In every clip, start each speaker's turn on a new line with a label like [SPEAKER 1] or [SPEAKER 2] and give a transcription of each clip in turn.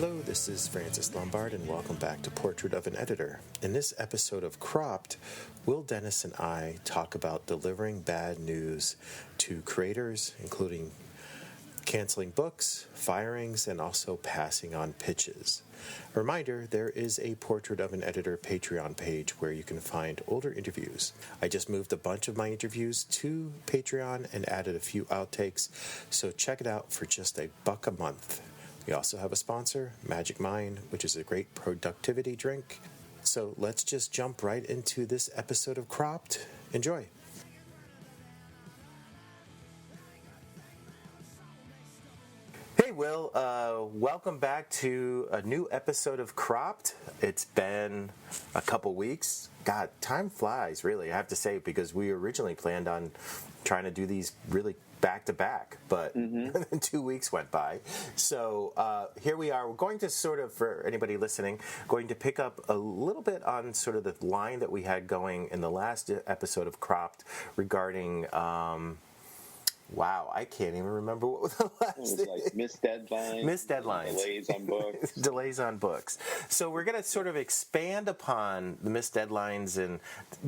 [SPEAKER 1] Hello, this is Francis Lombard, and welcome back to Portrait of an Editor. In this episode of Cropped, Will Dennis and I talk about delivering bad news to creators, including canceling books, firings, and also passing on pitches. A reminder, there is a Portrait of an Editor Patreon page where you can find older interviews. I just moved a bunch of my interviews to Patreon and added a few outtakes, so check it out for just $1 a month. We also have a sponsor, Magic Mind, which is a great productivity drink. So let's just jump right into this episode of Cropped. Enjoy. Hey, Will. Welcome back to a new episode of Cropped. It's been a couple weeks. God, time flies, really, I have to say, because we originally planned on trying to do these really back-to-back, but then 2 weeks went by. So here we are. We're going to sort of, for anybody listening, going to pick up a little bit on sort of the line that we had going in the last episode of Cropped regarding... Wow, I can't even remember what was the last thing.
[SPEAKER 2] Like missed deadlines. Delays on books.
[SPEAKER 1] Delays on books. So we're going to sort of expand upon the missed deadlines and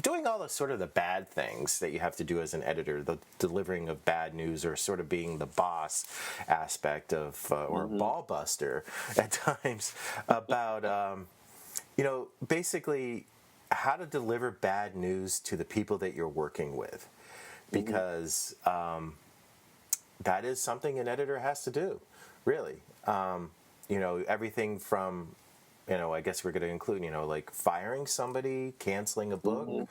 [SPEAKER 1] doing all the sort of the bad things that you have to do as an editor, the delivering of bad news or sort of being the boss aspect of, or ball buster at times about, basically how to deliver bad news to the people that you're working with. Because... that is something an editor has to do, really. Everything from, I guess we're going to include, like firing somebody, canceling a book,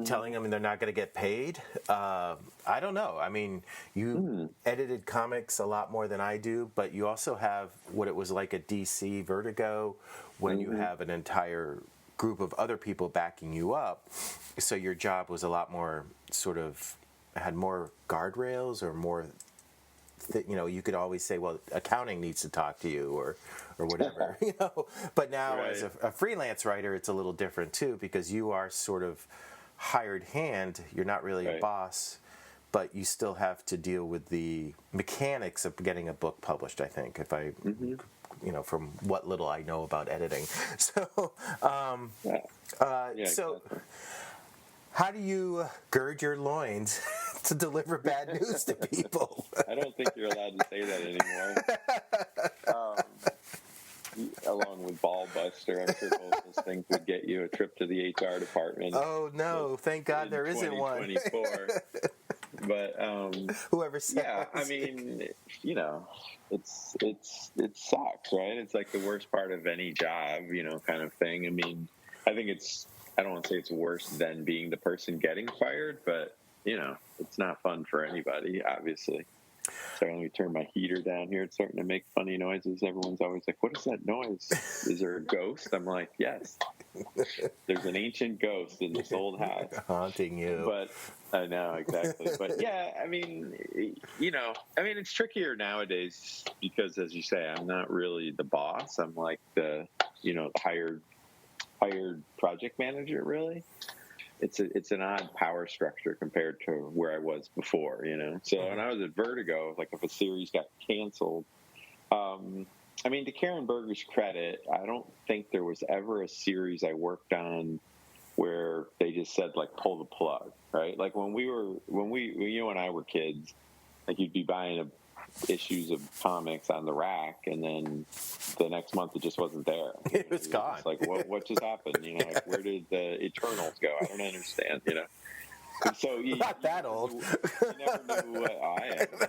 [SPEAKER 1] telling them they're not going to get paid. I don't know. I mean, you edited comics a lot more than I do, but you also have what it was like at DC Vertigo when you have an entire group of other people backing you up. So your job was a lot more sort of... had more guardrails or more you could always say, well, accounting needs to talk to you or whatever, but now right. As a freelance writer, it's a little different too, because you are sort of hired hand. You're not really a boss, but you still have to deal with the mechanics of getting a book published, I think, if I from what little I know about editing. So
[SPEAKER 2] exactly.
[SPEAKER 1] How do you gird your loins to deliver bad news to people?
[SPEAKER 2] I don't think you're allowed to say that anymore. Along with Ball Buster, I'm sure both those things would get you a trip to the HR department.
[SPEAKER 1] Oh, no. Thank God there isn't one.
[SPEAKER 2] But,
[SPEAKER 1] whoever said
[SPEAKER 2] I mean, it sucks, right? It's like the worst part of any job, kind of thing. I mean, I don't want to say it's worse than being the person getting fired, but, it's not fun for anybody, obviously. Sorry, let me turn my heater down here. It's starting to make funny noises. Everyone's always like, what is that noise? Is there a ghost? I'm like, yes. There's an ancient ghost in this old house.
[SPEAKER 1] Haunting you.
[SPEAKER 2] But I know, exactly. But yeah, I mean, it's trickier nowadays because, as you say, I'm not really the boss. I'm like the, hired project manager, really. It's an odd power structure compared to where I was before, So when I was at Vertigo, like if a series got canceled, to Karen Berger's credit, I don't think there was ever a series I worked on where they just said like pull the plug, right? Like when you and I were kids, like you'd be buying issues of comics on the rack, and then the next month it just wasn't there.
[SPEAKER 1] It was gone.
[SPEAKER 2] It's like what just happened? Like where did the Eternals go? I don't understand. And so
[SPEAKER 1] not that old.
[SPEAKER 2] You never knew what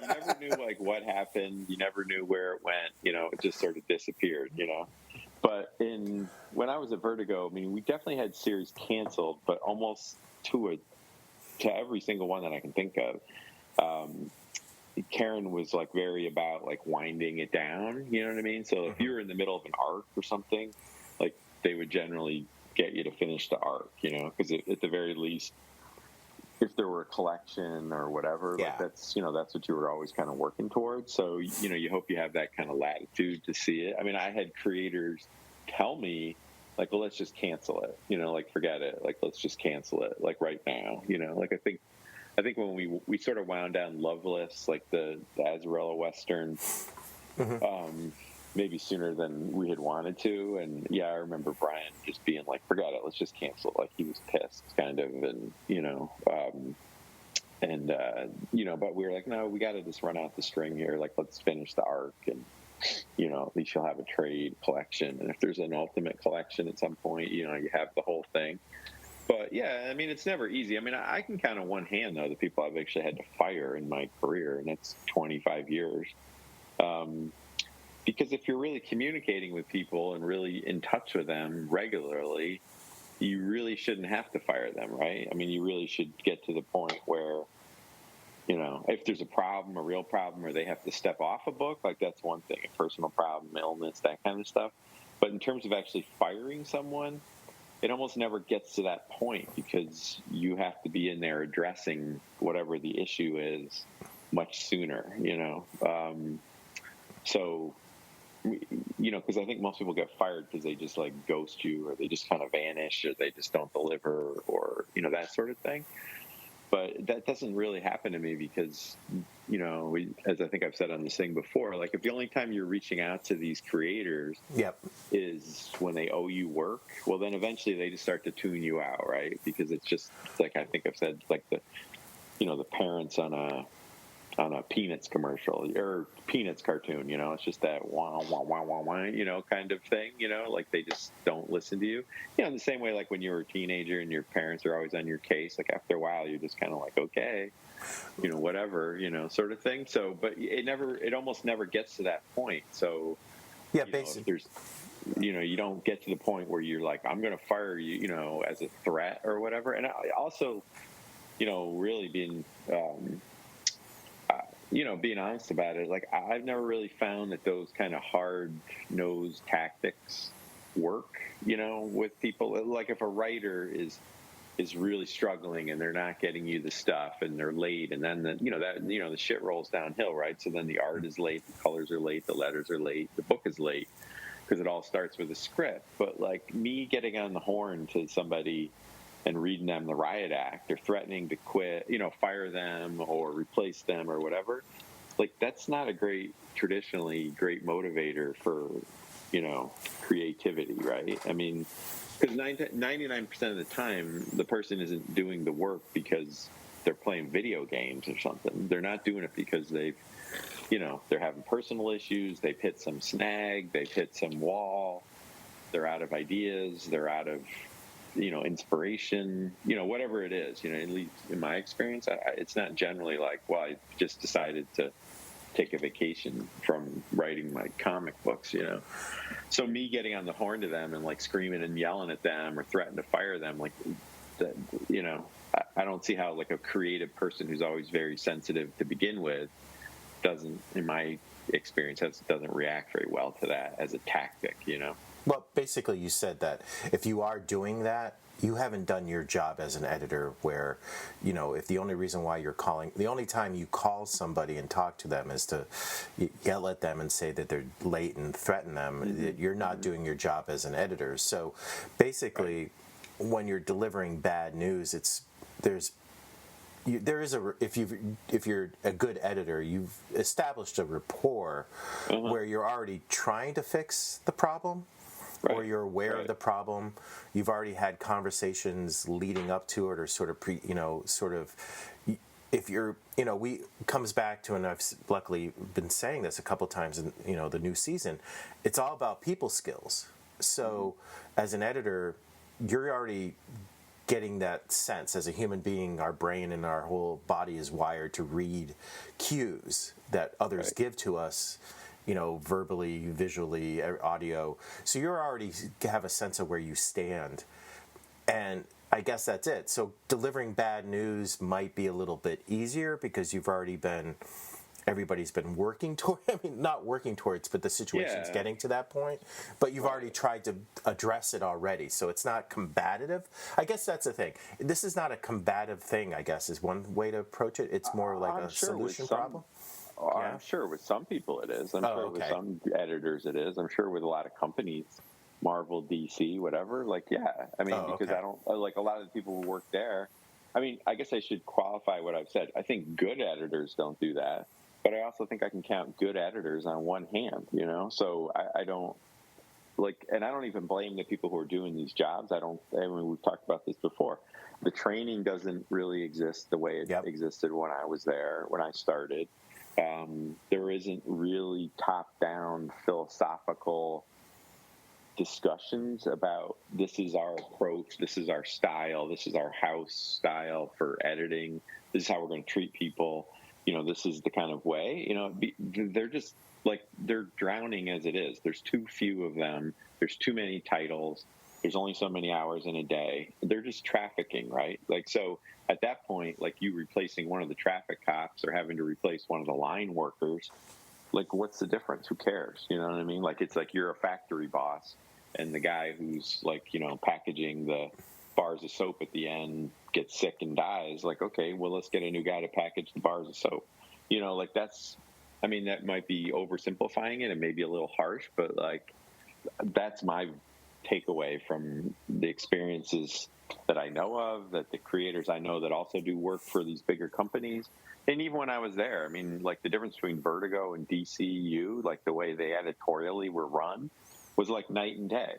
[SPEAKER 2] You never knew like what happened. You never knew where it went. It just sort of disappeared. But when I was at Vertigo, we definitely had series canceled, but almost to every single one that I can think of. Karen was like very about like winding it down, you know what I mean? So if you were in the middle of an arc or something, like they would generally get you to finish the arc, because at the very least, if there were a collection or whatever, like that's what you were always kind of working towards. So, you hope you have that kind of latitude to see it. I had creators tell me like, well, let's just cancel it, like forget it. Like, let's just cancel it. Like right now, like I think when we sort of wound down Loveless, like the Azarella Western, maybe sooner than we had wanted to. And yeah, I remember Brian just being like, forget it, let's just cancel it. Like he was pissed kind of. And, but we were like, no, we got to just run out the string here. Like, let's finish the arc. And, at least you'll have a trade collection. And if there's an ultimate collection at some point, you have the whole thing. But yeah, I mean, it's never easy. I mean, I can count on one hand, though, the people I've actually had to fire in my career, and that's 25 years. Because if you're really communicating with people and really in touch with them regularly, you really shouldn't have to fire them, right? I mean, you really should get to the point where, if there's a problem, a real problem, or they have to step off a book, like that's one thing, a personal problem, illness, that kind of stuff. But in terms of actually firing someone, it almost never gets to that point because you have to be in there addressing whatever the issue is much sooner, So, because I think most people get fired because they just like ghost you or they just kind of vanish or they just don't deliver or, that sort of thing. But that doesn't really happen to me because, as I think I've said on this thing before, like if the only time you're reaching out to these creators is when they owe you work, well, then eventually they just start to tune you out, right? Because it's just like I think I've said, like the parents on a Peanuts commercial or Peanuts cartoon, it's just that wah, wah, wah, wah, wah, kind of thing, like they just don't listen to you. In the same way, like when you were a teenager and your parents are always on your case, like after a while, you're just kind of like, okay, whatever, sort of thing. So, but it almost never gets to that point. So,
[SPEAKER 1] yeah, basically,
[SPEAKER 2] there's, you don't get to the point where you're like, I'm going to fire you, as a threat or whatever. And I also, really being, being honest about it, like I've never really found that those kind of hard-nosed tactics work, with people. Like if a writer is really struggling and they're not getting you the stuff and they're late and then the shit rolls downhill, right? So then the art is late, the colors are late, the letters are late, the book is late because it all starts with a script. But like me getting on the horn to somebody and reading them the riot act or threatening to quit, fire them or replace them or whatever, like that's not a traditionally great motivator for, creativity, right? I mean, because 99% of the time, the person isn't doing the work because they're playing video games or something. They're not doing it because they're having personal issues. They've hit some snag. They've hit some wall. They're out of ideas. They're out of inspiration, whatever it is, at least in my experience, it's not generally like, well, I just decided to take a vacation from writing my comic books, So me getting on the horn to them and like screaming and yelling at them or threatening to fire them, like that, I don't see how like a creative person who's always very sensitive to begin with doesn't, in my experience, doesn't react very well to that as a tactic,
[SPEAKER 1] Well, basically, you said that if you are doing that, you haven't done your job as an editor where, if the only reason why the only time you call somebody and talk to them is to yell at them and say that they're late and threaten them, you're not doing your job as an editor. So basically, when you're delivering bad news, if you're a good editor, you've established a rapport where you're already trying to fix the problem. Right. Or you're aware of the problem. You've already had conversations leading up to it, or sort of if you're, comes back to, and I've luckily been saying this a couple times in, the new season, it's all about people skills. So as an editor, you're already getting that sense. As a human being, our brain and our whole body is wired to read cues that others give to us, verbally, visually, audio. So you already have a sense of where you stand. And I guess that's it. So delivering bad news might be a little bit easier because everybody's been working toward, not working towards, but the situation's getting to that point. But you've already tried to address it already. So it's not combative. I guess that's the thing. This is not a combative thing, I guess, is one way to approach it. It's more like a solution problem.
[SPEAKER 2] I'm sure with some people it is. I'm sure with some editors it is. I'm sure with a lot of companies, Marvel, DC, whatever. Because I don't, like a lot of the people who work there. I guess I should qualify what I've said. I think good editors don't do that. but I also think I can count good editors on one hand, so I don't like, and I don't even blame the people who are doing these jobs. I mean, we've talked about this before. The training doesn't really exist the way it existed when I was there, when I started. There isn't really top-down philosophical discussions about this is our approach, this is our style, this is our house style for editing, this is how we're going to treat people, this is the kind of way, they're just like, they're drowning as it is. There's too few of them. There's too many titles. There's only so many hours in a day. They're just trafficking, right? Like, so at that point, like, you replacing one of the traffic cops or having to replace one of the line workers, like, what's the difference? Who cares? You know what I mean? Like, it's like you're a factory boss, and the guy who's, like, packaging the bars of soap at the end gets sick and dies. Like, okay, well, let's get a new guy to package the bars of soap. Like, that might be oversimplifying it and maybe a little harsh, but, like, that's my takeaway from the experiences that I know of, that the creators I know that also do work for these bigger companies. And even when I was there, I mean, like, the difference between Vertigo and DCU, like, the way they editorially were run was like night and day,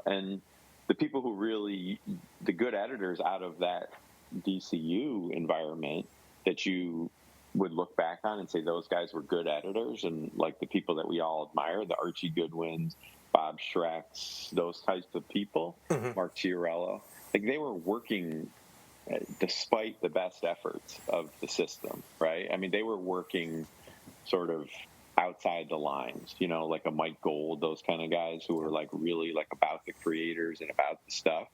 [SPEAKER 2] and the people who really, the good editors out of that DCU environment that you would look back on and say those guys were good editors, and like the people that we all admire, the Archie Goodwins, Bob Schreck's, those types of people, Mark Chiarello, like, they were working despite the best efforts of the system, right? I mean, they were working sort of outside the lines, like a Mike Gold, those kind of guys who were, like, really, like, about the creators and about the stuff,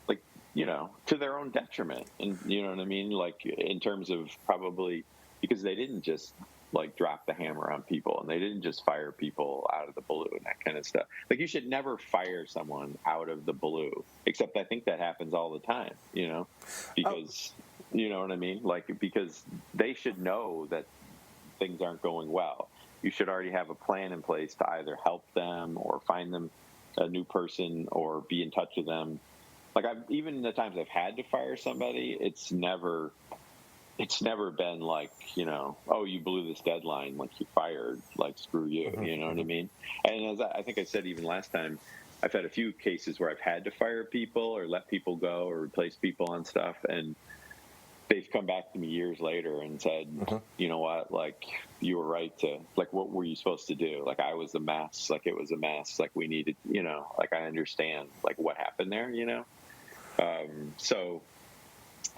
[SPEAKER 2] like, to their own detriment. And you know what I mean? Like, in terms of probably because they didn't just, like, drop the hammer on people, and they didn't just fire people out of the blue and that kind of stuff. Like, you should never fire someone out of the blue, except I think that happens all the time, because, you know what I mean? Like, because they should know that things aren't going well. You should already have a plan in place to either help them or find them a new person or be in touch with them. Like, even the times I've had to fire somebody, it's never been like, oh, you blew this deadline, like, you fired, like, screw you, you know what I mean? And as I think I said even last time, I've had a few cases where I've had to fire people or let people go or replace people on stuff, and they've come back to me years later and said, you know what, like, you were right to, like, what were you supposed to do? Like, I was a mess, like, it was a mess, like, we needed, like, I understand, like, what happened there, so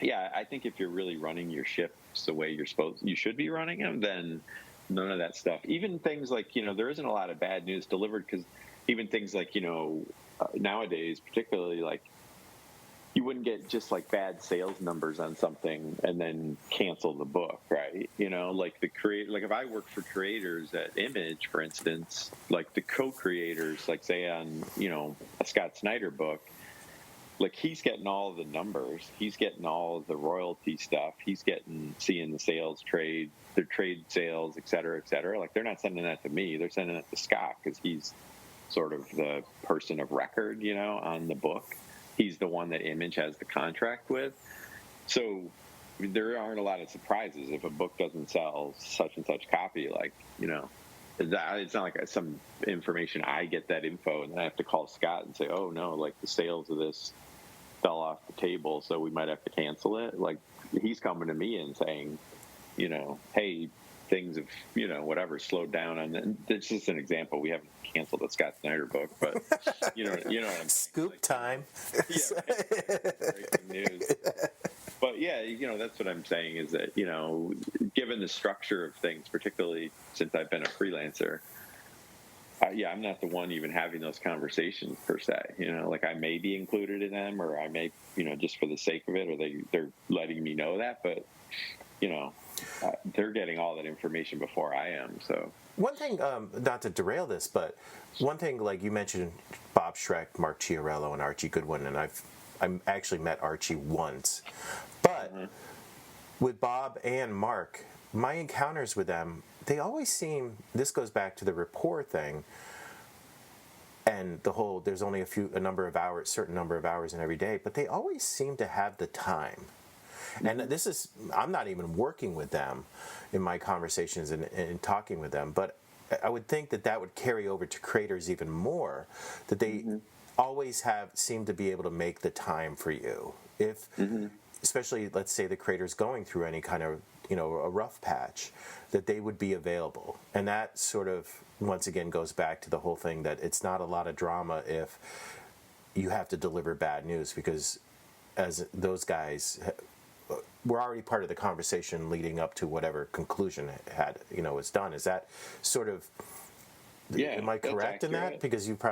[SPEAKER 2] yeah, I think if you're really running your ships the way you should be running them, then none of that stuff, even things like, there isn't a lot of bad news delivered, because even things like, nowadays, particularly, like, you wouldn't get just, like, bad sales numbers on something and then cancel the book, right? Like, like, if I work for creators at Image, for instance, like, the co-creators, like, say on, a Scott Snyder book, like, he's getting all of the numbers, he's getting all of the royalty stuff, he's seeing the sales their trade sales, et cetera, like, they're not sending that to me, they're sending it to Scott, because he's sort of the person of record, on the book. He's the one that Image has the contract with. So there aren't a lot of surprises if a book doesn't sell such and such copy, like, it's not like some information, I get that info and then I have to call Scott and say, oh no, like, the sales of this fell off the table, so we might have to cancel it. Like, he's coming to me and saying, hey, things have, whatever, slowed down. And this is an example. We haven't canceled the Scott Snyder book, but you know what I'm saying.
[SPEAKER 1] Scoop
[SPEAKER 2] like,
[SPEAKER 1] time.
[SPEAKER 2] Yeah, breaking news. But yeah, that's what I'm saying is that, given the structure of things, particularly since I've been a freelancer, I'm not the one even having those conversations per se. Like, I may be included in them, or I may, just for the sake of it, or they're letting me know that, but they're getting all that information before I am. So
[SPEAKER 1] one thing, not to derail this, but one thing, like you mentioned, Bob Schreck, Mark Chiarello, and Archie Goodwin, and I actually met Archie once, but with Bob and Mark, my encounters with them, they always seem, this goes back to the rapport thing, and the whole, there's only certain number of hours in every day, but they always seem to have the time. And this is, I'm not even working with them in my conversations and talking with them, but I would think that that would carry over to creators even more, that they always seem to be able to make the time for you. If, especially, let's say the creator's going through any kind of, a rough patch, that they would be available. And that sort of, once again, goes back to the whole thing that it's not a lot of drama if you have to deliver bad news, because as those guys were already part of the conversation leading up to whatever conclusion was done. Is that sort of, am I correct in that? Because you've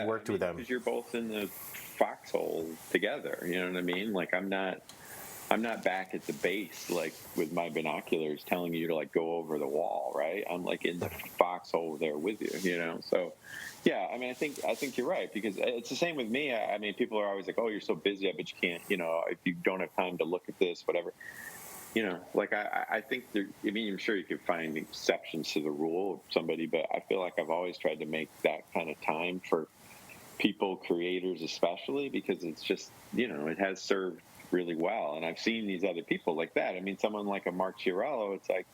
[SPEAKER 1] worked with them.
[SPEAKER 2] Because you're both in the foxhole together, you know what I mean? Like, I'm not back at the base, like with my binoculars telling you to like go over the wall, right? I'm like in the foxhole there with you, So, yeah, I mean, I think you're right, because it's the same with me. I mean, people are always like, "Oh, you're so busy, I bet you can't, if you don't have time to look at this, whatever." Like I think there. I mean, I'm sure you could find exceptions to the rule of somebody, but I feel like I've always tried to make that kind of time for people, creators especially, because it's just, it has served really well. And I've seen these other people like that. I mean, someone like a Mark Chiarello, it's like,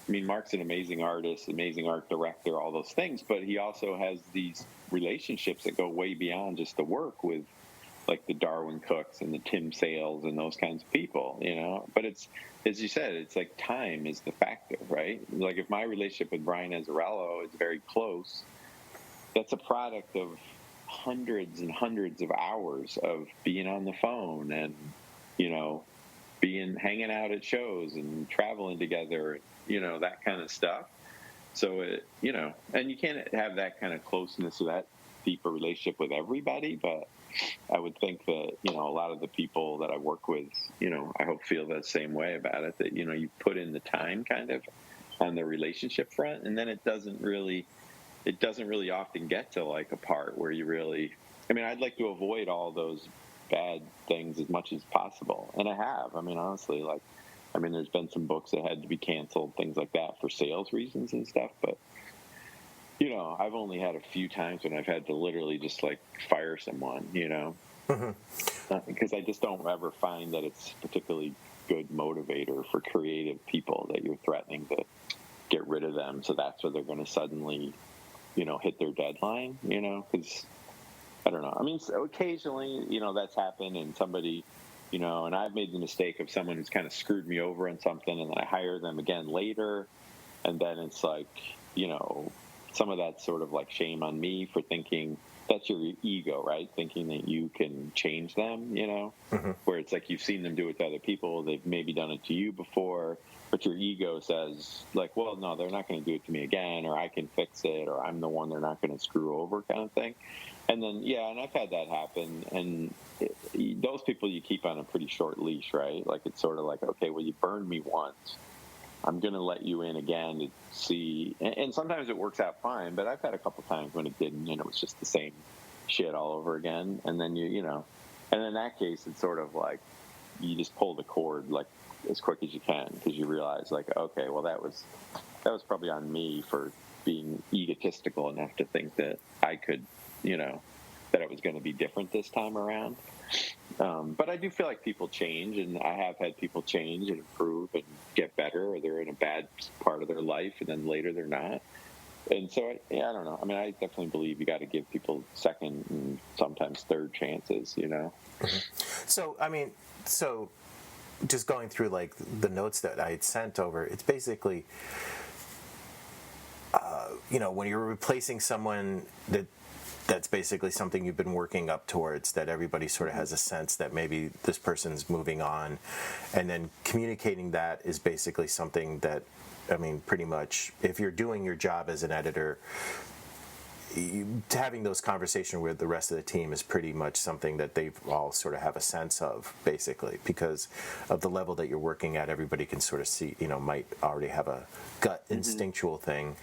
[SPEAKER 2] I mean, Mark's an amazing artist, amazing art director, all those things, but he also has these relationships that go way beyond just the work with like the Darwin Cooks and the Tim Sales and those kinds of people, But it's, as you said, it's like time is the factor, right? Like if my relationship with Brian Azzarello is very close, that's a product of hundreds and hundreds of hours of being on the phone and, hanging out at shows and traveling together, that kind of stuff. So and you can't have that kind of closeness or that deeper relationship with everybody, but I would think that, a lot of the people that I work with, I hope feel that same way about it, that, you put in the time kind of on the relationship front, and then it doesn't really often get to like a part where you really, I mean, I'd like to avoid all those bad things as much as possible. And I have, I mean, honestly, there's been some books that had to be canceled, things like that for sales reasons and stuff. But, I've only had a few times when I've had to literally just like fire someone, because I just don't ever find that it's particularly good motivator for creative people that you're threatening to get rid of them. So that's where they're going to suddenly, hit their deadline, because I don't know. I mean, so occasionally, that's happened, and somebody, and I've made the mistake of someone who's kind of screwed me over on something, and then I hire them again later, and then it's like, some of that sort of like shame on me for thinking that's your ego, right? Thinking that you can change them, where it's like you've seen them do it to other people, they've maybe done it to you before, but your ego says like, well, no, they're not going to do it to me again, or I can fix it, or I'm the one they're not going to screw over, kind of thing. And then, and I've had that happen, and those people you keep on a pretty short leash, right? Like it's sort of like, okay, well, you burned me once, I'm going to let you in again to see. And sometimes it works out fine, but I've had a couple times when it didn't, and it was just the same shit all over again. And then and in that case, it's sort of like you just pull the cord like as quick as you can, because you realize like, okay, well, that was probably on me for being egotistical enough to think that I could, that it was going to be different this time around. But I do feel like people change, and I have had people change and improve and get better, or they're in a bad part of their life and then later they're not. And so, I don't know. I mean, I definitely believe you got to give people second and sometimes third chances,
[SPEAKER 1] So, I mean, just going through like the notes that I had sent over, it's basically, when you're replacing someone that's basically something you've been working up towards, that everybody sort of has a sense that maybe this person's moving on, and then communicating that is basically something that, I mean, pretty much if you're doing your job as an editor, having those conversations with the rest of the team is pretty much something that they all sort of have a sense of, basically, because of the level that you're working at. Everybody can sort of see, might already have a gut instinctual thing.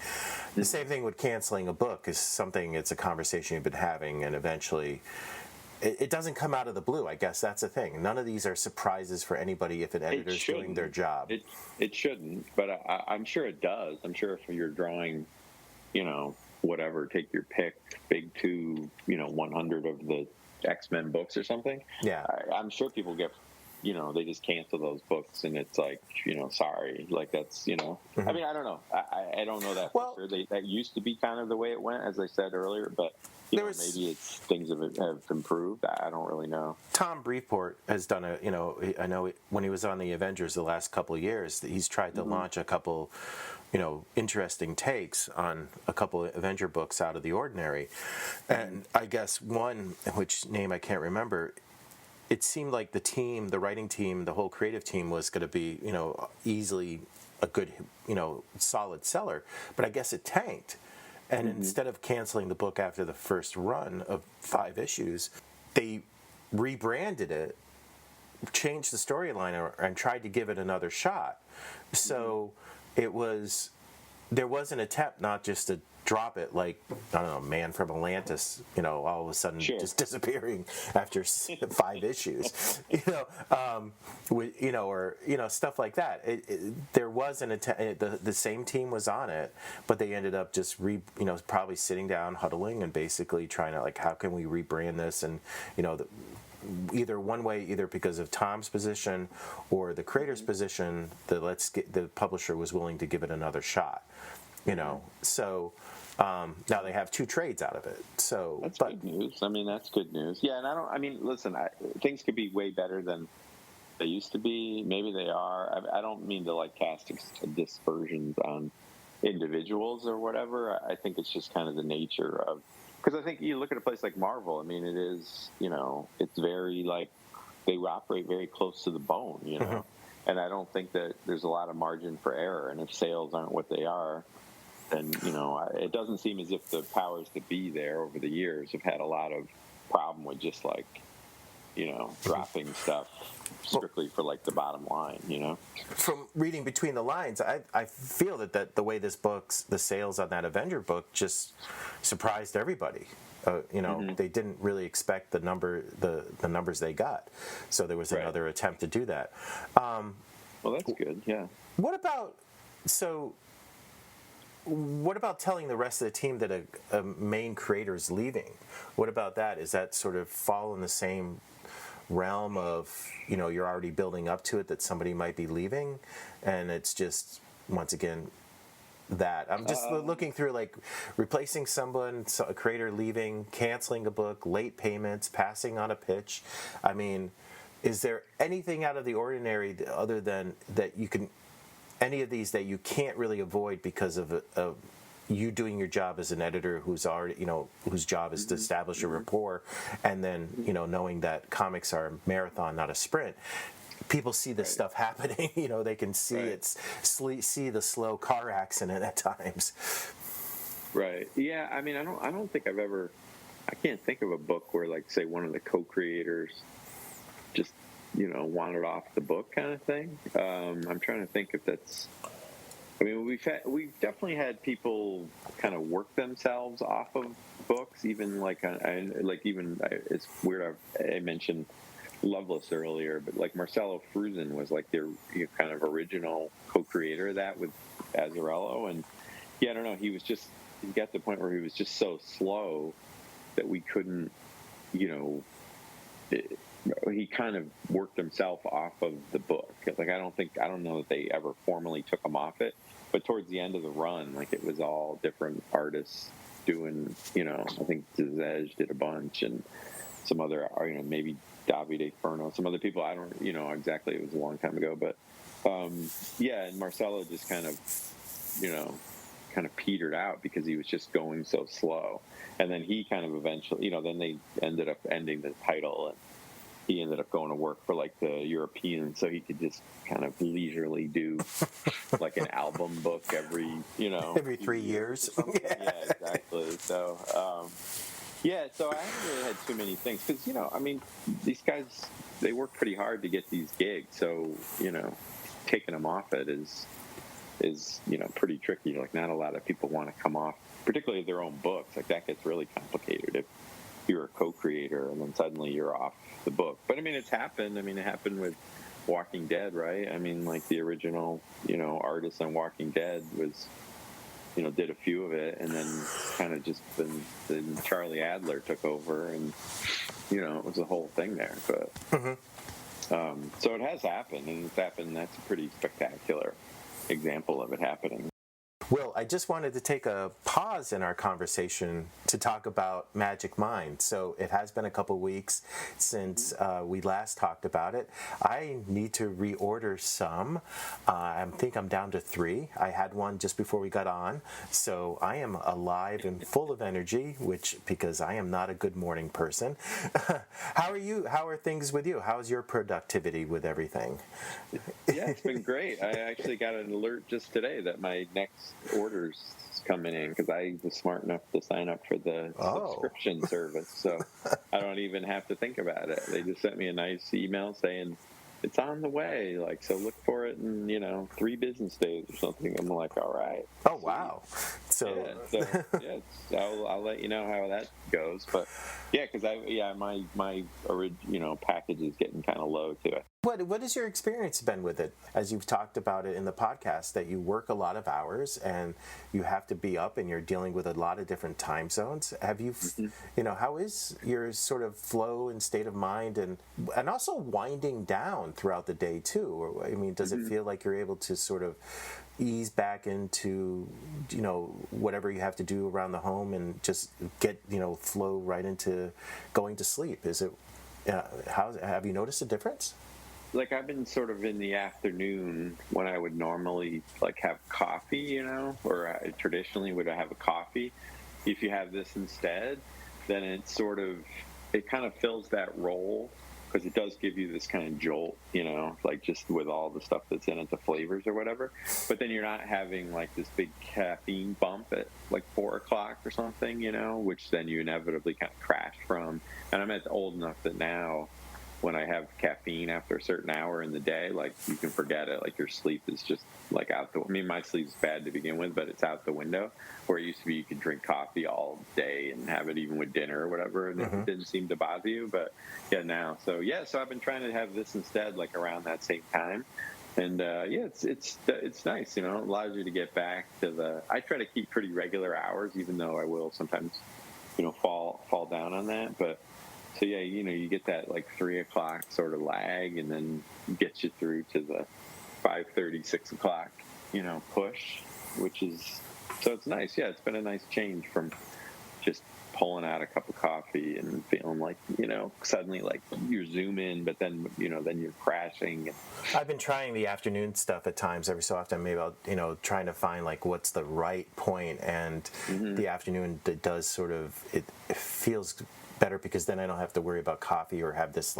[SPEAKER 1] The same thing with canceling a book is something, it's a conversation you've been having, and eventually it doesn't come out of the blue. I guess that's the thing. None of these are surprises for anybody if an editor's doing their job.
[SPEAKER 2] It shouldn't, but I'm sure it does. I'm sure if you're drawing, whatever, take your pick, big 100 of the X-Men books or something.
[SPEAKER 1] Yeah.
[SPEAKER 2] I'm sure people get they just cancel those books, and it's like, sorry, like that's, I mean, I don't know. I don't know that for
[SPEAKER 1] Well,
[SPEAKER 2] sure. That used to be kind of the way it went, as I said earlier, but
[SPEAKER 1] there was
[SPEAKER 2] maybe it's things have improved. I don't really know.
[SPEAKER 1] Tom Brevoort has done I know when he was on the Avengers the last couple of years, he's tried to launch a couple, interesting takes on a couple of Avenger books out of the ordinary. And I guess one, which name I can't remember, it seemed like the writing team, the whole creative team was going to be, easily a good, solid seller. But I guess it tanked. And instead of canceling the book after the first run of 5 issues, they rebranded it, changed the storyline, and tried to give it another shot. So there was an attempt not just to drop it like, I don't know, Man from Atlantis, all of a sudden just disappearing after 5 issues, or stuff like that. There was an attempt. The same team was on it, but they ended up just probably sitting down, huddling, and basically trying to, like, how can we rebrand this, and either one way, either because of Tom's position or the creator's position, the publisher was willing to give it another shot. So now they have 2 trades out of it. So
[SPEAKER 2] that's good news. I mean, that's good news. Yeah, and listen, things could be way better than they used to be. Maybe they are. I don't mean to cast dispersions on individuals or whatever. I think it's just kind of the nature of, because I think you look at a place like Marvel. I mean, it is, it's very they operate very close to the bone, And I don't think that there's a lot of margin for error. And if sales aren't what they are, then, it doesn't seem as if the powers that be there over the years have had a lot of problem with just dropping stuff strictly for the bottom line,
[SPEAKER 1] From reading between the lines, I feel that the way the sales on that Avenger book just surprised everybody. They didn't really expect the numbers they got, so there was another attempt to do that.
[SPEAKER 2] Well, that's good. Yeah.
[SPEAKER 1] What about telling the rest of the team that a main creator is leaving? What about that? Is that sort of fall in the same realm of, you're already building up to it that somebody might be leaving, and it's just, once again, that I'm just looking through, replacing someone, a creator leaving, canceling a book, late payments, passing on a pitch. I mean, is there anything out of the ordinary other than that any of these that you can't really avoid because of you doing your job as an editor who's already, whose job is to establish a rapport, and then, knowing that comics are a marathon, not a sprint. People see this stuff happening, they can see see the slow car accident at times.
[SPEAKER 2] Right. Yeah. I mean, I don't think I can't think of a book where, say, one of the co-creators just, wandered off the book kind of thing. I'm trying to think if that's, I mean, we've definitely had people kind of work themselves off of books, even it's weird. I mentioned Loveless earlier, but Marcelo Fruzen was their kind of original co-creator of that with Azzarello, and I don't know, he got to the point where he was just so slow that we couldn't, he kind of worked himself off of the book. I don't know that they ever formally took him off it, but towards the end of the run, it was all different artists doing, I think Zezej did a bunch, and some other, maybe Davide Furno, some other people. I don't, exactly. It was a long time ago, but and Marcelo just kind of petered out because he was just going so slow. And then he kind of eventually, then they ended up ending the title, and he ended up going to work for the Europeans, so he could just kind of leisurely do an album book every
[SPEAKER 1] 3 years.
[SPEAKER 2] Yeah, exactly. So so I haven't really had too many things because these guys, they work pretty hard to get these gigs, so taking them off it is pretty tricky. Not a lot of people want to come off, particularly their own books. That gets really complicated if you're a co-creator and then suddenly you're off the book. But it's happened. It happened with Walking Dead, right? The original artist on Walking Dead was did a few of it, and then kind of just then Charlie Adler took over, and it was a whole thing there. But So it has happened, and it's happened. That's a pretty spectacular example of it happening.
[SPEAKER 1] Will, I just wanted to take a pause in our conversation to talk about Magic Mind. So it has been a couple weeks since we last talked about it. I need to reorder some. I think I'm down to 3. I had one just before we got on. So I am alive and full of energy, because I am not a good morning person. How are you? How are things with you? How's your productivity with everything?
[SPEAKER 2] Yeah, it's been great. I actually got an alert just today that my next orders coming in because I was smart enough to sign up for the subscription service, so I don't even have to think about it. They just sent me a nice email saying it's on the way, like, so look for it in 3 business days or something. I'm like, all right.
[SPEAKER 1] Oh, wow. So
[SPEAKER 2] I'll let you know how that goes. But yeah, because my package is getting kind of low to it.
[SPEAKER 1] What has your experience been with it? As you've talked about it in the podcast, that you work a lot of hours and you have to be up and you're dealing with a lot of different time zones. Have you, how is your sort of flow and state of mind and also winding down throughout the day too? Or, I mean, does it feel like you're able to sort of ease back into, whatever you have to do around the home and just get, flow right into going to sleep? Is it, have you noticed a difference?
[SPEAKER 2] Like, I've been sort of in the afternoon when I would normally have coffee, or I traditionally would have a coffee. If you have this instead, then it kind of fills that role because it does give you this kind of jolt, just with all the stuff that's in it, the flavors or whatever. But then you're not having this big caffeine bump at 4 o'clock or something, which then you inevitably kind of crash from. And I'm old enough that now, when I have caffeine after a certain hour in the day, you can forget it. Your sleep is just out the. I mean, my sleep's bad to begin with, but it's out the window. Where it used to be, you could drink coffee all day and have it even with dinner or whatever, and it didn't seem to bother you. But yeah, now, so I've been trying to have this instead, around that same time. And it's nice, it allows you to get back to the. I try to keep pretty regular hours, even though I will sometimes, fall down on that, but. So yeah, you get that 3 o'clock sort of lag, and then gets you through to the 5:30, 6 o'clock, push, which is so it's nice. Yeah, it's been a nice change from just pulling out a cup of coffee and feeling suddenly you're zoom in, but then then you're crashing.
[SPEAKER 1] I've been trying the afternoon stuff at times. Every so often, maybe I'll trying to find what's the right point, and the afternoon does sort of it feels better because then I don't have to worry about coffee or have this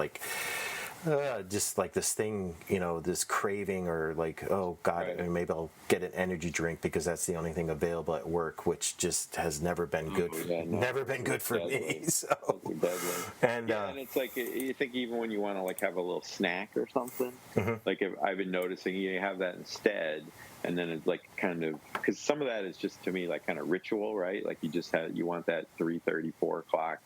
[SPEAKER 1] just this thing, this craving or oh God,
[SPEAKER 2] Right.
[SPEAKER 1] maybe I'll get an energy drink because that's the only thing available at work, which just has never been good. Never been good for me. So
[SPEAKER 2] and it's you think even when you want to have a little snack or something, if I've been noticing you have that instead. And then it's kind of because some of that is just to me kind of ritual, right? You want that 3:30, 4 o'clock.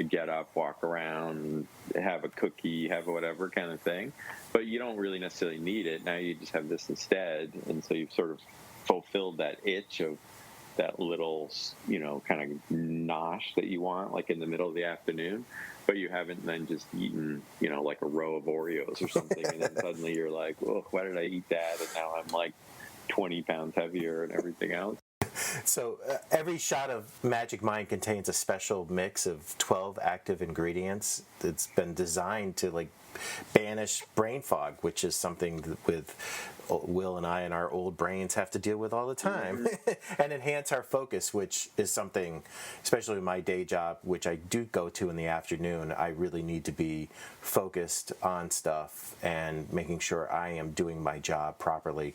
[SPEAKER 2] Get up, walk around, have a cookie, have whatever kind of thing. But you don't really necessarily need it. Now you just have this instead. And so you've sort of fulfilled that itch of that little, kind of nosh that you want, in the middle of the afternoon. But you haven't then just eaten, a row of Oreos or something. And then suddenly you're oh, why did I eat that? And now I'm 20 pounds heavier and everything else.
[SPEAKER 1] So every shot of Magic Mind contains a special mix of 12 active ingredients that's been designed to banish brain fog, which is something that with Will and I and our old brains have to deal with all the time, and enhance our focus, which is something, especially in my day job, which I do go to in the afternoon. I really need to be focused on stuff and making sure I am doing my job properly.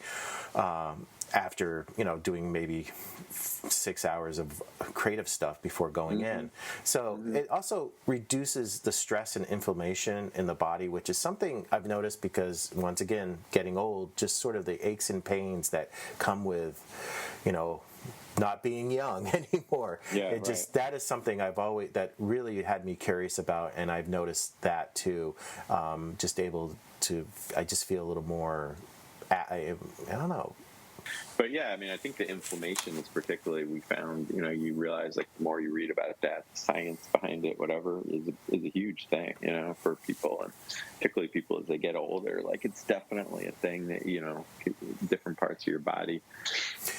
[SPEAKER 1] After doing maybe 6 hours of creative stuff before going in. So it also reduces the stress and inflammation in the body, which is something I've noticed because, once again, getting old, just sort of the aches and pains that come with, not being young anymore.
[SPEAKER 2] Yeah,
[SPEAKER 1] that is something that really had me curious about, and I've noticed that too. I just feel a little more, I don't know,
[SPEAKER 2] But yeah, I mean, I think the inflammation is particularly, we found, you realize like the more you read about it, that science behind it, whatever, is a huge thing, for people, and particularly people as they get older. Like, it's definitely a thing that, different parts of your body,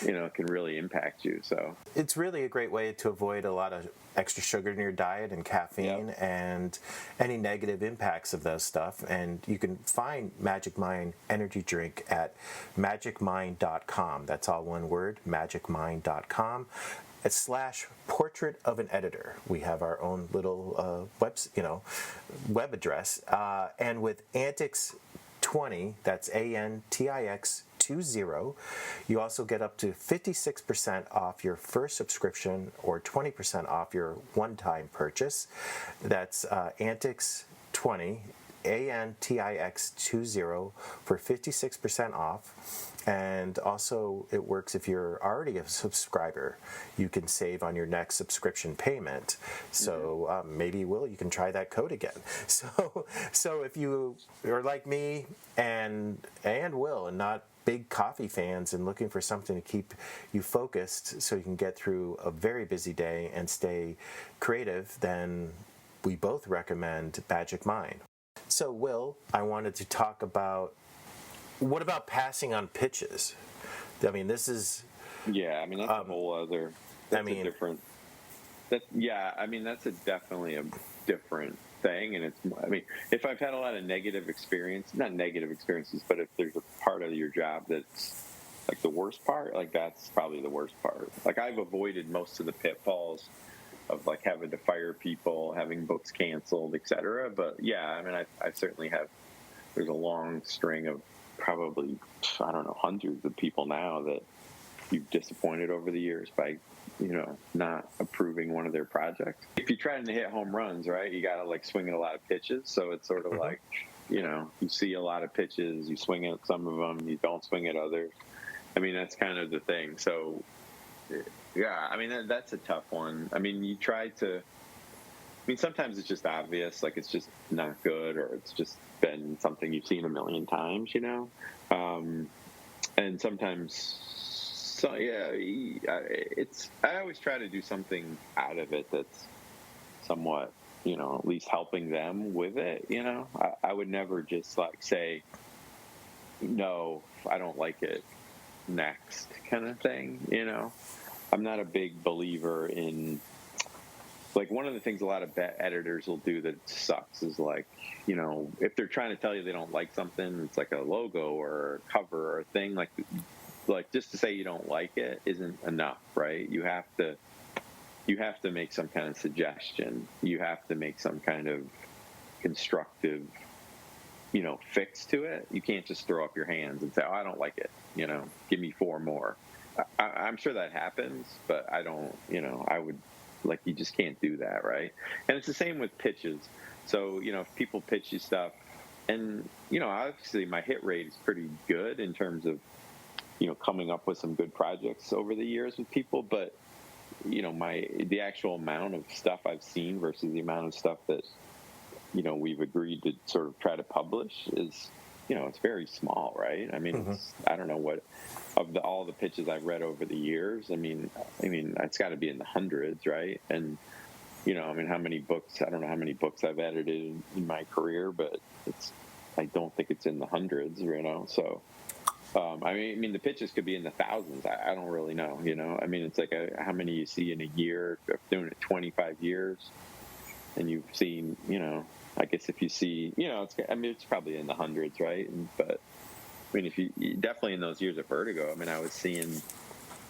[SPEAKER 2] can really impact you. So
[SPEAKER 1] It's really a great way to avoid a lot of extra sugar in your diet and caffeine and any negative impacts of those stuff. And you can find Magic Mind Energy Drink at magicmind.com. That's all one word, magicmind.com. / portrait of an editor. We have our own little web address. And with Antics 20, that's ANTIX 20, you also get up to 56% off your first subscription or 20% off your one-time purchase. That's Antics 20, ANTIX 20 for 56% off. And also, it works if you're already a subscriber. You can save on your next subscription payment. So maybe, Will, you can try that code again. So if you are like me and Will, and not big coffee fans and looking for something to keep you focused so you can get through a very busy day and stay creative, then we both recommend Magic Mind. So, Will, I wanted to talk about, what about passing on pitches? I mean, this is...
[SPEAKER 2] Yeah, I mean, that's a whole other... That's a different... that's definitely a different thing. And if I've had a lot of negative experience, not negative experiences, but if there's a part of your job that's like the worst part, like that's probably the worst part. Like, I've avoided most of the pitfalls of like having to fire people, having books canceled, etc. But yeah, I mean, I certainly have. There's a long string of probably, I don't know, hundreds of people now that you've disappointed over the years by, not approving one of their projects. If you're trying to hit home runs, right, you got to like swing at a lot of pitches. So it's sort of like, you see a lot of pitches, you swing at some of them, you don't swing at others. I mean, that's kind of the thing. So yeah, I mean, that's a tough one. I mean, you try to, sometimes it's just obvious, like it's just not good, or it's just been something you've seen a million times, and sometimes, so yeah, I always try to do something out of it that's somewhat, at least helping them with it, I would never just like say, no, I don't like it, next kind of thing, I'm not a big believer in, like, one of the things a lot of editors will do that sucks is like, if they're trying to tell you they don't like something, it's like a logo or a cover or a thing, like just to say you don't like it isn't enough, right? You have to make some kind of suggestion. You have to make some kind of constructive, fix to it. You can't just throw up your hands and say, oh, I don't like it, give me 4 more. I'm sure that happens, but I don't, I would, like, you just can't do that, right? And it's the same with pitches. So, if people pitch you stuff, and, obviously my hit rate is pretty good in terms of, coming up with some good projects over the years with people, but, the actual amount of stuff I've seen versus the amount of stuff that, we've agreed to sort of try to publish is, it's very small, right? I mean, I don't know what, of all the pitches I've read over the years, I mean, it's got to be in the hundreds, right? And, how many books, I don't know how many books I've edited in my career, but I don't think it's in the hundreds, so, the pitches could be in the thousands. I don't really know, it's like how many you see in a year. I've doing it 25 years, and you've seen, I guess if you see, it's probably in the hundreds, right? But if you definitely in those years of Vertigo, I was seeing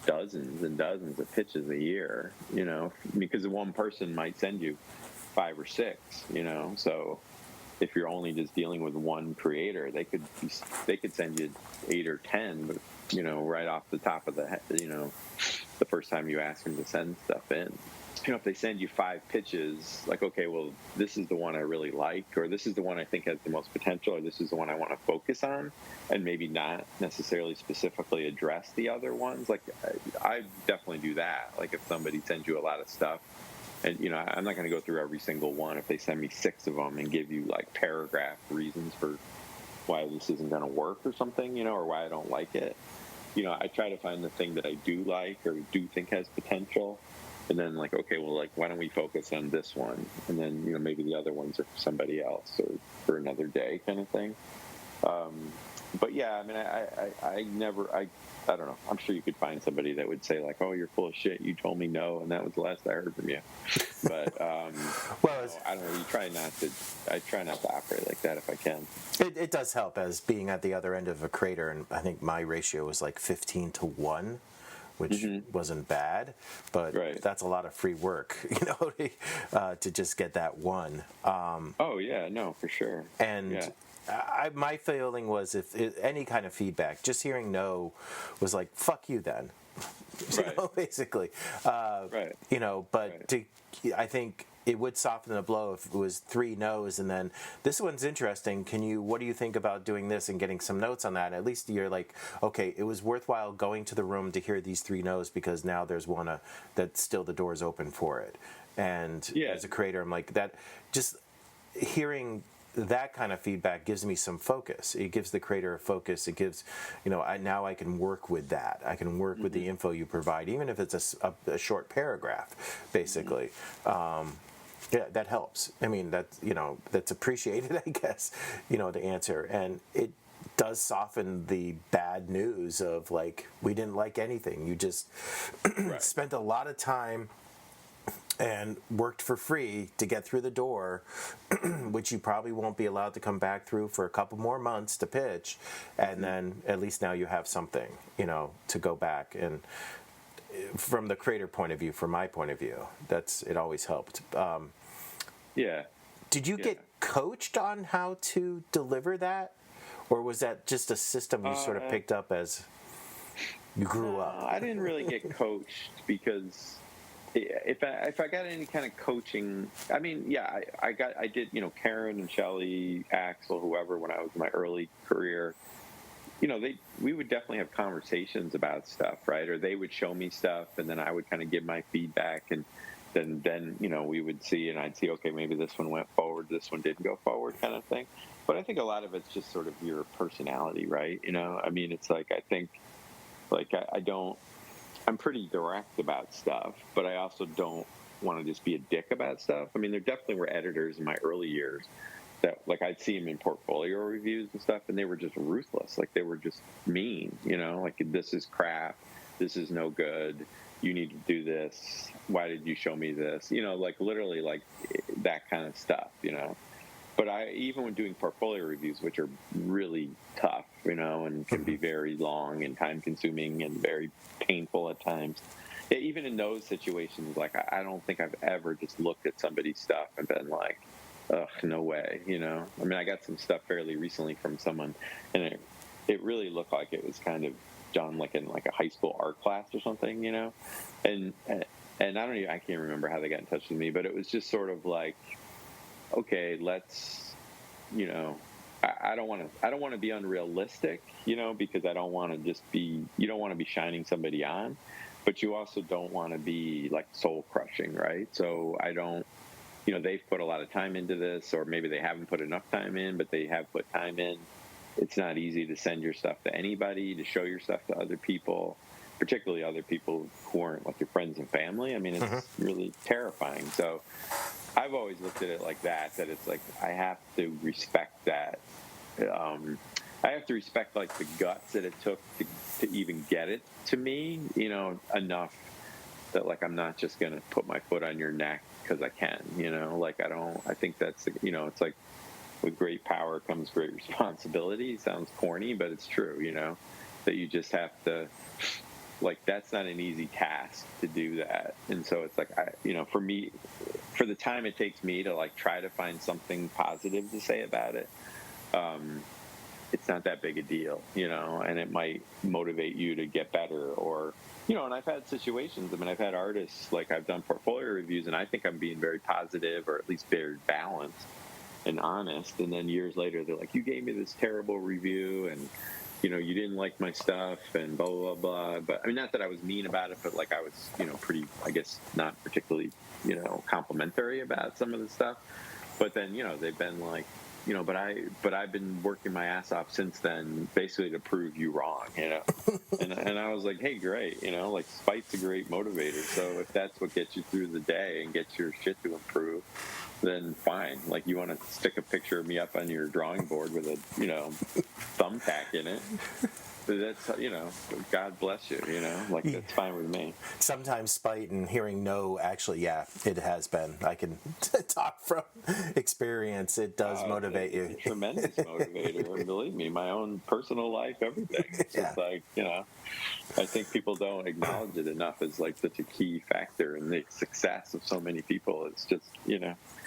[SPEAKER 2] dozens and dozens of pitches a year, because one person might send you 5 or 6, so if you're only just dealing with one creator, they could send you 8 or 10, but right off the top of the head, the first time you ask them to send stuff in. If they send you 5 pitches, like, okay, well, this is the one I really like, or this is the one I think has the most potential, or this is the one I want to focus on, and maybe not necessarily specifically address the other ones. Like, I definitely do that. Like, if somebody sends you a lot of stuff, and, I'm not going to go through every single one. If they send me 6 of them and give you, like, paragraph reasons for why this isn't going to work or something, or why I don't like it, I try to find the thing that I do like or do think has potential, and then like, okay, well, like, why don't we focus on this one, and then maybe the other ones are for somebody else or for another day, kind of thing. But yeah, I mean, I don't know. I'm sure you could find somebody that would say like, "Oh, you're full of shit. You told me no, and that was the last I heard from you." But
[SPEAKER 1] Well,
[SPEAKER 2] I don't know. I try not to operate like that if I can.
[SPEAKER 1] it does help as being at the other end of a crater, and I think my ratio was like 15-1, which wasn't bad, but
[SPEAKER 2] Right.
[SPEAKER 1] that's a lot of free work, to just get that one.
[SPEAKER 2] Oh yeah, no, for sure.
[SPEAKER 1] And
[SPEAKER 2] Yeah.
[SPEAKER 1] my feeling was if any kind of feedback, just hearing no was like, fuck you then.
[SPEAKER 2] Right.
[SPEAKER 1] Basically.
[SPEAKER 2] Right.
[SPEAKER 1] But
[SPEAKER 2] Right.
[SPEAKER 1] I think it would soften the blow if it was 3 no's and then this one's interesting. What do you think about doing this and getting some notes on that? At least you're like, okay, it was worthwhile going to the room to hear these 3 no's because now there's one that still the door's open for it. And as a creator, I'm like that. Just hearing that kind of feedback gives me some focus. It gives the creator a focus. It gives, now I can work with that. I can work with the info you provide, even if it's a short paragraph, basically. Yeah, that helps. I mean, that's appreciated, I guess, the answer. And it does soften the bad news of like, we didn't like anything. You just spent a lot of time and worked for free to get through the door, which you probably won't be allowed to come back through for a couple more months to pitch, and then at least now you have something, to go back. And from the creator point of view, from my point of view, it always helped.
[SPEAKER 2] Yeah.
[SPEAKER 1] Did you get coached on how to deliver that, or was that just a system you sort of picked up as you grew up?
[SPEAKER 2] I didn't really get coached because if I got any kind of coaching, I mean, yeah, I did, Karen and Shelley, Axel, whoever, when I was in my early career, we would definitely have conversations about stuff, right? Or they would show me stuff, and then I would kind of give my feedback, and then we would see, and I'd see, okay, maybe this one went forward, this one didn't go forward, kind of thing. But I think a lot of it's just sort of your personality, right? I mean, it's like, I think, like, I'm pretty direct about stuff, but I also don't want to just be a dick about stuff. I mean, there definitely were editors in my early years that, like, I'd see them in portfolio reviews and stuff, and they were just ruthless. Like, they were just mean, like, this is crap, this is no good, you need to do this, why did you show me this? Like, literally, like, that kind of stuff, But even when doing portfolio reviews, which are really tough, and can be very long and time-consuming and very painful at times, even in those situations, like, I don't think I've ever just looked at somebody's stuff and been like, ugh, no way, I mean, I got some stuff fairly recently from someone, and it really looked like it was kind of done like in like a high school art class or something, and I can't remember how they got in touch with me, but it was just sort of like, okay, let's, I don't want to be unrealistic, because I don't want to just be, you don't want to be shining somebody on, but you also don't want to be like soul crushing, right? So I don't, they've put a lot of time into this, or maybe they haven't put enough time in, but they have put time in. It's not easy to send your stuff to anybody, to show your stuff to other people, particularly other people who aren't like your friends and family. I mean, it's really terrifying. So I've always looked at it like that it's like, I have to respect that. I have to respect like the guts that it took to even get it to me, enough that like, I'm not just going to put my foot on your neck because I can, like, I think that's, it's like, with great power comes great responsibility. Sounds corny, but it's true, that you just have to, like, that's not an easy task to do that. And so it's like, for me, for the time it takes me to like try to find something positive to say about it, it's not that big a deal, and it might motivate you to get better, or, and I've had situations, I mean, I've had artists, like, I've done portfolio reviews and I think I'm being very positive, or at least very balanced and honest, and then years later they're like, you gave me this terrible review, and you didn't like my stuff, and blah blah blah. But I mean, not that I was mean about it, but like, I was pretty, I guess, not particularly complimentary about some of the stuff. But then they've been like, but I've been working my ass off since then, basically to prove you wrong, and I was like, hey, great, like spite's a great motivator. So if that's what gets you through the day and gets your shit to improve, then fine. Like, you want to stick a picture of me up on your drawing board with a thumbtack in it, but that's God bless you, like, that's fine with me.
[SPEAKER 1] Sometimes spite and hearing no, actually, yeah, it has been. I can talk from experience. It does motivate you.
[SPEAKER 2] It's a tremendous motivator, and believe me, my own personal life, everything. It's just like, I think people don't acknowledge it enough as like such a key factor in the success of so many people. It's just,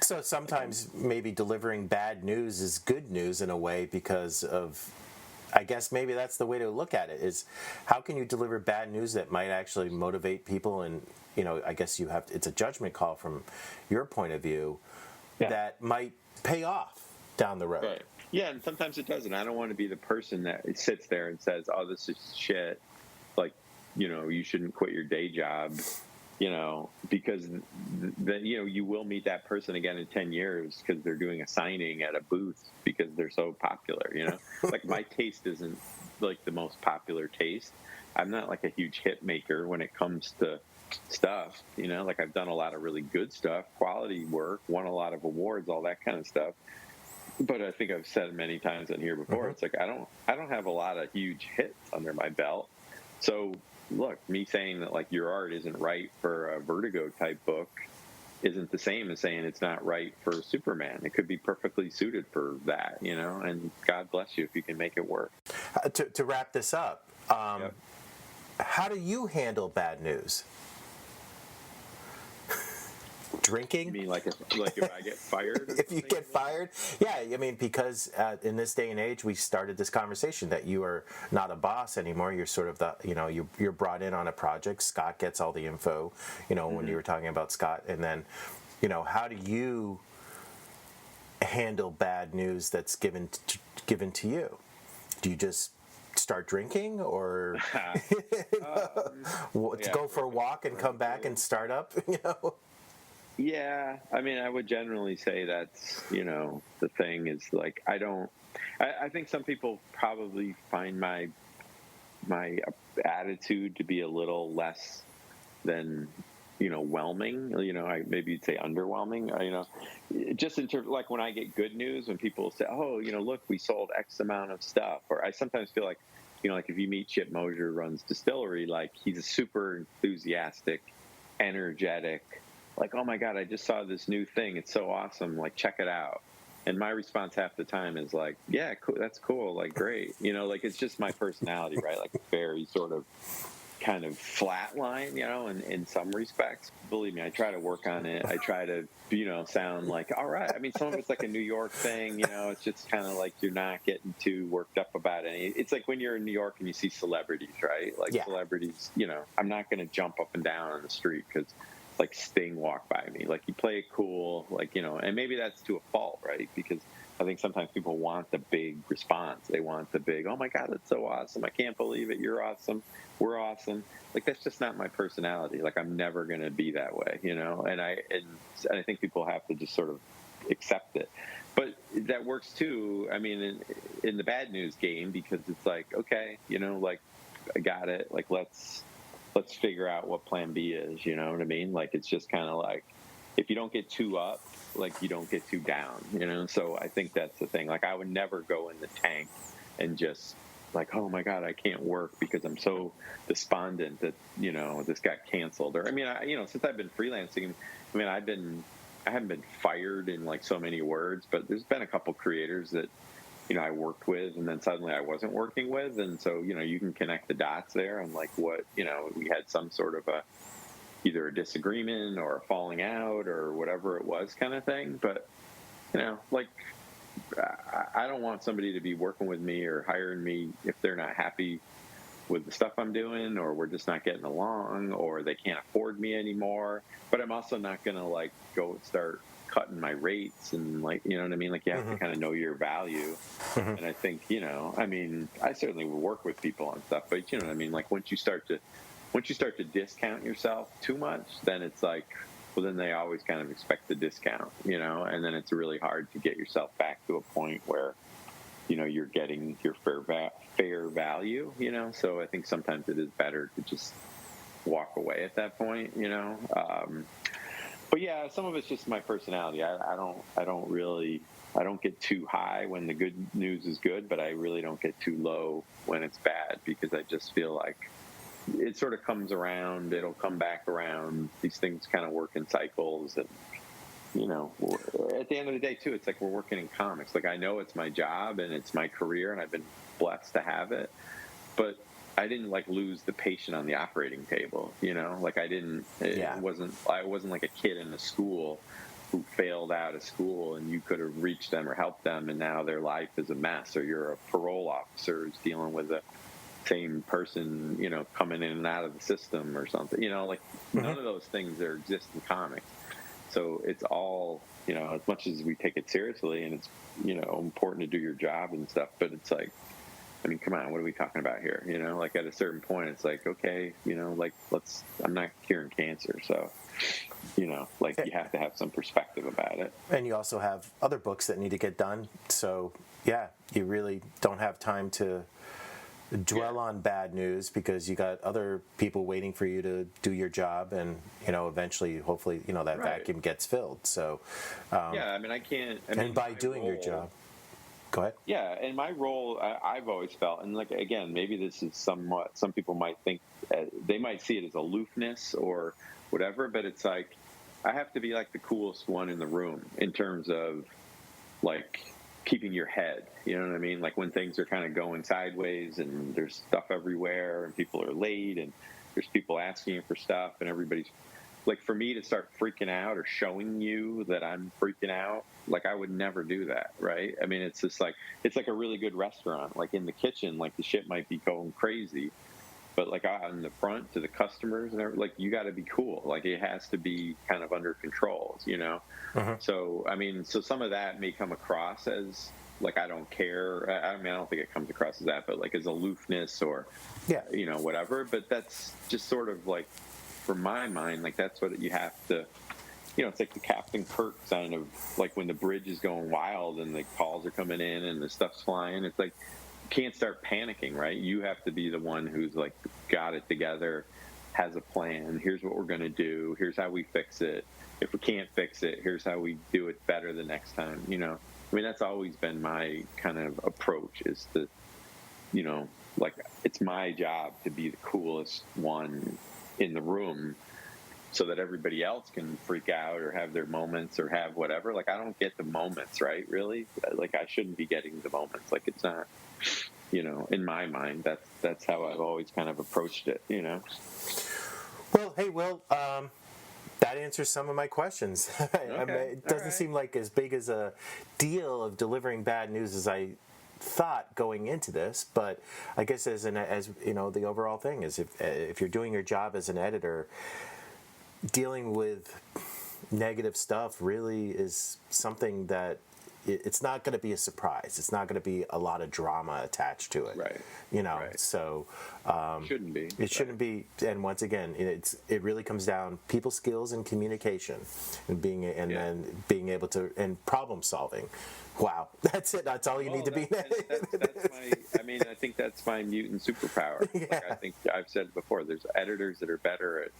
[SPEAKER 1] So sometimes maybe delivering bad news is good news in a way, because of, I guess maybe that's the way to look at it, is how can you deliver bad news that might actually motivate people? And, I guess it's a judgment call from your point of view that might pay off down the road.
[SPEAKER 2] Right. Yeah, and sometimes it doesn't. I don't want to be the person that sits there and says, oh, this is shit. Like, you shouldn't quit your day job, because then, you will meet that person again in 10 years because they're doing a signing at a booth because they're so popular, Like, my taste isn't like the most popular taste. I'm not like a huge hit maker when it comes to stuff, like, I've done a lot of really good stuff, quality work, won a lot of awards, all that kind of stuff. But I think I've said many times on here before, It's like, I don't have a lot of huge hits under my belt. So look, me saying that like your art isn't right for a Vertigo type book isn't the same as saying it's not right for Superman. It could be perfectly suited for that, and God bless you if you can make it work.
[SPEAKER 1] To wrap this up, how do you handle bad news? Drinking?
[SPEAKER 2] You mean like if I get fired?
[SPEAKER 1] If you get fired? Yeah, I mean, because in this day and age, we started this conversation that you are not a boss anymore. You're sort of you're brought in on a project. Scott gets all the info, when you were talking about Scott. And then, how do you handle bad news that's given to you? Do you just start drinking, or go for a walk and come back and start up,
[SPEAKER 2] Yeah, I mean, I would generally say that's, the thing is like, I think some people probably find my attitude to be a little less than, whelming, maybe you'd say underwhelming, just in terms, like when I get good news, when people say, oh, look, we sold X amount of stuff, or I sometimes feel like, like if you meet Chip Mosier, runs Distillery, like he's a super enthusiastic, energetic, like, oh my God, I just saw this new thing. It's so awesome. Like, check it out. And my response half the time is like, yeah, cool, that's cool. Like, great. Like, it's just my personality, right? Like, very sort of kind of flatline, in some respects. Believe me, I try to work on it. I try to, sound like, all right. I mean, some of it's like a New York thing, it's just kind of like you're not getting too worked up about it. It's like when you're in New York and you see celebrities, right? Like celebrities, I'm not going to jump up and down on the street because like Sting walked by me. Like, you play it cool, like, and maybe that's to a fault, right? Because I think sometimes people want the big response. They want the big, oh my God, that's so awesome. I can't believe it. You're awesome. We're awesome. Like, that's just not my personality. Like, I'm never going to be that way, and I think people have to just sort of accept it. But that works too. I mean, in the bad news game, because it's like, okay, like, I got it. Like, let's figure out what plan B is, you know what I mean? Like, it's just kind of like, if you don't get too up, like, you don't get too down, So I think that's the thing. Like, I would never go in the tank and just like, oh my God, I can't work because I'm so despondent that, this got canceled. Or, I mean, since I've been freelancing, I mean, I haven't been fired in like so many words, but there's been a couple creators that, I worked with, and then suddenly I wasn't working with. And so, you can connect the dots there and like what, we had some sort of either a disagreement or a falling out or whatever it was kind of thing. But, like, I don't want somebody to be working with me or hiring me if they're not happy with the stuff I'm doing, or we're just not getting along, or they can't afford me anymore. But I'm also not going to like go start cutting my rates and like, you know what I mean? Like, you have to kind of know your value. And I think, I mean, I certainly will work with people on stuff, but you know what I mean? Like, once you start to discount yourself too much, then it's like, well, then they always kind of expect the discount, and then it's really hard to get yourself back to a point where, you're getting your fair value, so I think sometimes it is better to just walk away at that point, but yeah, some of it's just my personality. I don't get too high when the good news is good, but I really don't get too low when it's bad, because I just feel like it sort of comes around, it'll come back around. These things kind of work in cycles. And, at the end of the day, too, it's like we're working in comics. Like, I know it's my job and it's my career, and I've been blessed to have it. But I didn't, lose the patient on the operating table, Like, I wasn't like a kid in a school who failed out of school and you could have reached them or helped them, and now their life is a mess. Or you're a parole officer who's dealing with a same person, coming in and out of the system or something, none of those things exist in comics. So it's all, as much as we take it seriously and it's, important to do your job and stuff, but it's like, I mean, come on, what are we talking about here? At a certain point, it's like, okay, I'm not curing cancer. So, you have to have some perspective about it.
[SPEAKER 1] And you also have other books that need to get done. So, yeah, you really don't have time to dwell on bad news, because you got other people waiting for you to do your job, and eventually, hopefully, that vacuum gets filled. So
[SPEAKER 2] I can't.
[SPEAKER 1] And by doing your job, go ahead.
[SPEAKER 2] Yeah, and my role, I've always felt, and again, maybe this is somewhat, some people might think they might see it as aloofness or whatever, but it's like I have to be like the coolest one in the room in terms of keeping your head, you know what I mean? Like when things are kind of going sideways and there's stuff everywhere and people are late and there's people asking you for stuff and everybody's for me to start freaking out or showing you that I'm freaking out, I would never do that. Right. I mean, it's just it's like a really good restaurant, in the kitchen, the shit might be going crazy, but out in the front to the customers and you got to be cool. It has to be kind of under control, So, I mean, so some of that may come across as I don't care. I don't think it comes across as that, but as aloofness or, whatever. But that's just sort of for my mind, that's what you have to, it's like the Captain Kirk sign of when the bridge is going wild and the calls are coming in and the stuff's flying. It's you can't start panicking, right? You have to be the one who's got it together, has a plan. Here's what we're going to do. Here's how we fix it. If we can't fix it, here's how we do it better the next time. I mean, that's always been my kind of approach, is to, it's my job to be the coolest one in the room so that everybody else can freak out or have their moments or have whatever. I don't get the moments, right? Really? I shouldn't be getting the moments. It's not, in my mind, that's how I've always kind of approached it,
[SPEAKER 1] Well, hey, Will, that answers some of my questions.
[SPEAKER 2] Okay.
[SPEAKER 1] I mean, it doesn't seem like as big as a deal of delivering bad news as I thought going into this, but I guess as the overall thing is, if you're doing your job as an editor, dealing with negative stuff really is something that it's not going to be a surprise. It's not going to be a lot of drama attached to it.
[SPEAKER 2] Right. Right.
[SPEAKER 1] So
[SPEAKER 2] shouldn't be.
[SPEAKER 1] It shouldn't be. And once again, it really comes down people skills and communication, and then being able to, and problem solving. Wow, that's it. That's all you need to be.
[SPEAKER 2] That's I think that's my mutant superpower.
[SPEAKER 1] Yeah.
[SPEAKER 2] I think I've said before, there's editors that are better at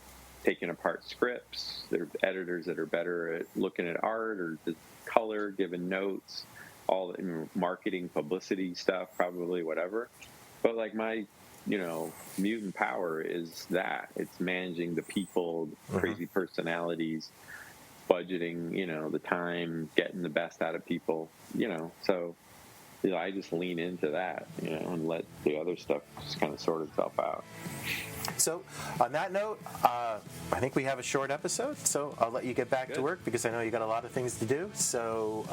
[SPEAKER 2] taking apart scripts. There are editors that are better at looking at art or the color, giving notes, all the marketing, publicity stuff, probably whatever. But my, mutant power is that it's managing the people, the crazy personalities, budgeting, the time, getting the best out of people, so, I just lean into that, and let the other stuff just kind of sort itself out.
[SPEAKER 1] So, on that note, I think we have a short episode, so I'll let you get back to work because I know you got a lot of things to do. So,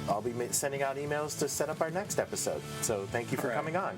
[SPEAKER 1] I'll be sending out emails to set up our next episode. So, thank you for coming on.